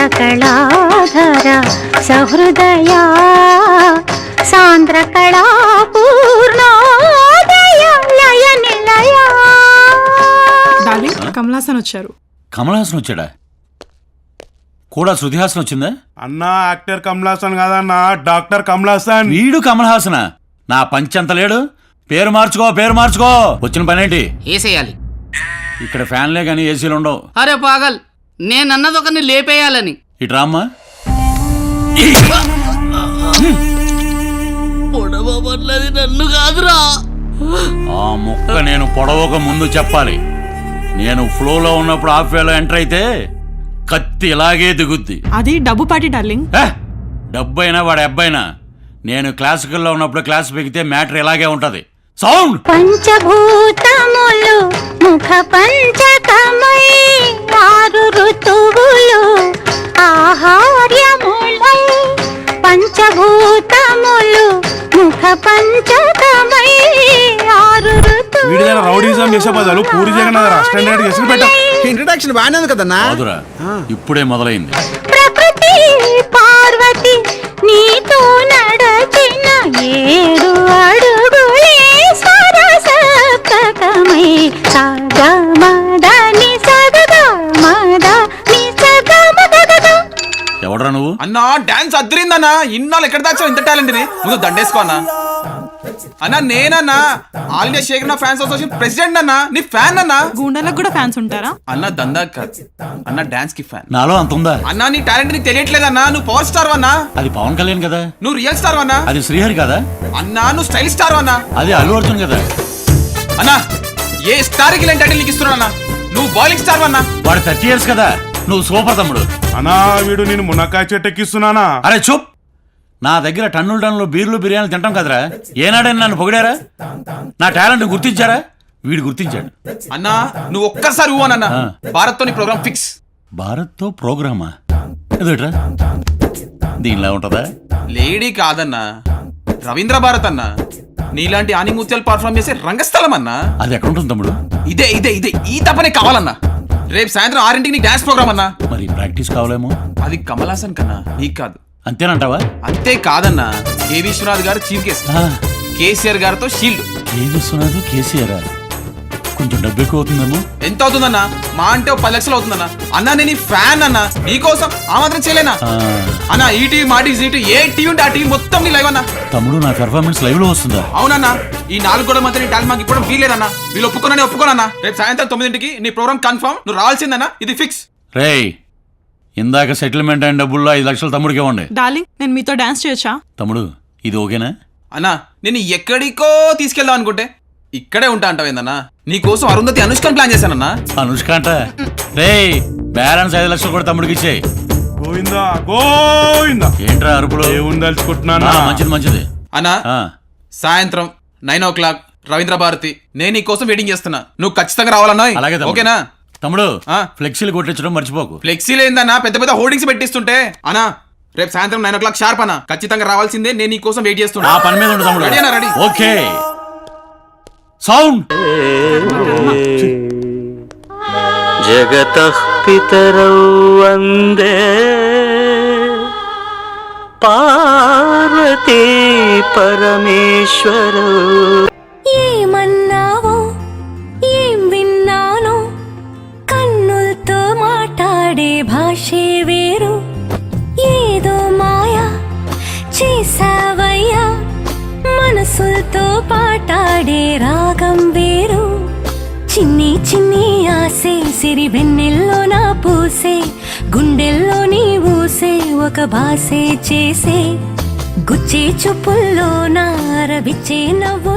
చంద్రకళాధర సహృదయ సాంద్రకళా పూర్ణోదయ లయ నిలయ. Darling Kamal Haasan వచ్చారు. కమలాసన్ వచ్చాడా? కూడా శృతిహాసన్ వచ్చిందా? అన్నా యాక్టర్ కమలాసన్ కాదన్నా, డాక్టర్ కమలాసన్. వీడు కమలహాసన. నా పంచంత లేడు. పేరు మార్చుకో, పేరు మార్చుకో. వచ్చిన పనేంటి? ఏసేయాలి. ఇక్కడ ఫ్యాన్లే కానీ ఏసీలు ఉండవు. అరే పాగల్, నేనన్నది ఒకరిని లేపేయాలని. ఇటు రామ్మా. పొడవబడ్లది నన్ను కాదురా. ఆ ముక్క నేను పొడవక ముందు చెప్పాలి. నేను ఫ్లోలో ఉన్నప్పుడు హాఫ్ వేలో ఎంటర్ అయితే కత్తి ఇలాగే దిగుద్ది. అది డబ్బు పాటి డార్లింగ్. డబ్బైనా వాడు అబ్బాయినా, నేను క్లాసికల్లో ఉన్నప్పుడు క్లాస్ పెగితే మ్యాటర్ ఇలాగే ఉంటది. సౌండ్. పంచభూతములు ముఖ పంచకమై ఆరు ఋతువులు ఆహార్యములై. పంచభూతములు ముఖ పంచకమై ఆరు ఋతువులు. వీడి దగ్గర రౌడీజం చేసే బదులు పూరి జగన్నాథ్ స్టాండర్డ్ చేసి పెట్టా. ఇంట్రడక్షన్ బాగానే ఉంది కదన్నా. మధురా, ఇప్పుడే మొదలైంది. ప్రకృతి పార్వతి నీతో నడచిన 7 అడుగులే సరసప్తకమై సగమదని సగమదని సగమగగ. ఎవడరా నువ్వు? అన్నా డాన్స్ అద్దరిందన్నా. ఇన్నాళ్ళు ఎక్కడ దాచావు ఇంత టాలెంట్ ని? ముందు దండేసుకో అన్నా. అన్నా నేనన్నా all India Shekhar fans association president అన్నా. నీ ఫ్యాన్ అన్నా. గూండాలకు కూడా ఫ్యాన్స్ ఉంటారా? అన్నా దందా కాదు అన్నా, డాన్స్ కి ఫ్యాన్. నాలో అంత ఉందా? అన్నా నీ టాలెంట్ నీకు తెలియట్లేదన్నా. నువ్వు పవర్ స్టార్ అన్నా. అది పవన్ కళ్యాణ్ కదా. నువ్వు రియల్ స్టార్ అన్నా. అది శ్రీహరి కదా. అన్నా నువ్వు స్టైల్ స్టార్ అన్నా. అది అల్లు అర్జున్ కదా. అన్నా ఏ స్టార్ కి లేని టైటిల్ నీకు ఇస్తున్నా. నువ్వు బాయిలింగ్ స్టార్ అన్నా. వాడు 30 years కదా. నువ్వు సూపర్ తమ్ముడు. అన్నా వీడు నేను మునక్కాయ చెట్టు ఎక్కిస్తున్నానా? అరే చూప్. నా దగ్గర టన్నులు బీర్లు బిర్యానీలు తింటాం కదరా. ఏనాడని నన్ను పొగిడారా? నా టాలెంట్ గుర్తించారా? వీడు గుర్తించాడు. అన్నా నువ్వు ఒక్కసారి ఊవనన్నా. భారత్ తో నీ ప్రోగ్రామ్ ఫిక్స్. భారత్ తో ప్రోగ్రామా? ఎదుట్రా దీనిలా ఉంటదా? లేడీ కాదన్నా, రవీంద్ర భారత్ అన్నా. నీలాంటి ఆనిముత్యాలు పర్ఫార్మ్ చేసే రంగస్థలం అన్నా. అది ఎక్కడ ఉంటుంది తమ్ముడు? ఇదే ఇదే ఇదే ఈ తప్పనే కావాలన్నా. రేపు సాయంత్రం 6 నీ డాన్స్ ప్రోగ్రామ్ అన్నా. మరి ప్రాక్టీస్ కావాలేమో. అది కమల్ హాసన్ కన్నా నీకు కాదు. అంతేనంటావా? అంతే కాదన్నా, కె విశ్వనాథ్ గారు చీఫ్ గెస్ట్, కేసీఆర్ గారితో షీల్డ్. కె విశ్వనాథ్ కేసీఆర్ కొంచెం డబ్బు ఎక్కువ అవుతుందేమో. ఎంత అవుతుందన్నా? మా అంటే 10 లక్షలు అవుతుందన్నా. అన్నా నేను ఫ్యాన్ అన్నా, నీకోసం ఆ మాత్రం చేయలేనా అన్నా? ఈ టీవీ మా టీవీ జీటీ ఏ టీవీ ఉంటే ఆ టీవీ మొత్తం నీ లైవ్ అన్నా. తమ్ముడు నా పెర్ఫార్మెన్స్ లైవ్ లో వస్తుందా? అవునన్నా. ఈ 4 గోడల మధ్య నీ టాలెంట్ మాకు ఇప్పుడు వీలేదన్నా. వీళ్ళు ఒప్పుకోనన్నా. రేపు సాయంత్రం 9 నీ ప్రోగ్రామ్ కన్ఫర్మ్. నువ్వు రావాల్సిందన్నా. ఇది ఫిక్స్. రేయ్, ఇందాక సెటిల్మెంట్ అయిన డబ్బుల్లో 5 లక్షలు తమ్ముడికి ఇవ్వండి. డార్లింగ్ నేను మీతో డాన్స్ చేయొచ్చా? తమ్ముడు ఇది ఓకేనా? అన్నా నేను ఎక్కడికో తీసుకెళ్దాం అనుకుంటే ఇక్కడే ఉంటా అంటావేందన్నా? నీకోసం అరుంధతి అనుష్కని ప్లాన్ చేశానన్నా. అనుష్క అంట. రేయ్, బ్యాలెన్స్ 5 లక్షలు కూడా తమ్ముడికి ఇచ్చేయి. గోవిందా గోవిందా. ఏంట్రా అరుపులు? ఏముంది తలుచుకుంటున్నానా? మంచిది అన్నా సాయంత్రం 9 o'clock రవీంద్ర భారతి. నేను నీ కోసం వెయిటింగ్ చేస్తున్నా. నువ్వు ఖచ్చితంగా రావాలన్నా. అలాగే ఓకేనా తమ్ముడు? ఫ్లెక్సీలు కొట్టించడం మర్చిపోకు. ఫ్లెక్సీలు ఏందన్నా పెద్ద పెద్ద హోర్డింగ్స్ పెట్టిస్తుంటే. అన్నా రేపు సాయంత్రం 9 o'clock షార్ప్ అన్నా. ఖచ్చితంగా రావాల్సిందే. నేను నీ కోసం వెయిట్ చేస్తున్నా. ఆ పని మీద ఉండు తమ్ముడు. రెడీ అన్నా? రెడీ. ఓకే. సౌండ్. జగతః పితరౌ వందే పార్వతీ పరమేశ్వరౌ. ఏమన్నావో ఏం విన్నానో, కన్నులతో మాట్లాడే భాషే వేరు. ఏదో మాయా చేసావయ్యా, మనసులతో పాటాడే రాగం వేరు. చిన్ని చిన్ని ఆసే సిరి వెన్నెల్లో నా పూసే, గుండెల్లో నీ ఊసే ఒక భాసే చేసే. గుచ్చే చూపుల్లో నా రవిచ్చే నవ్వు.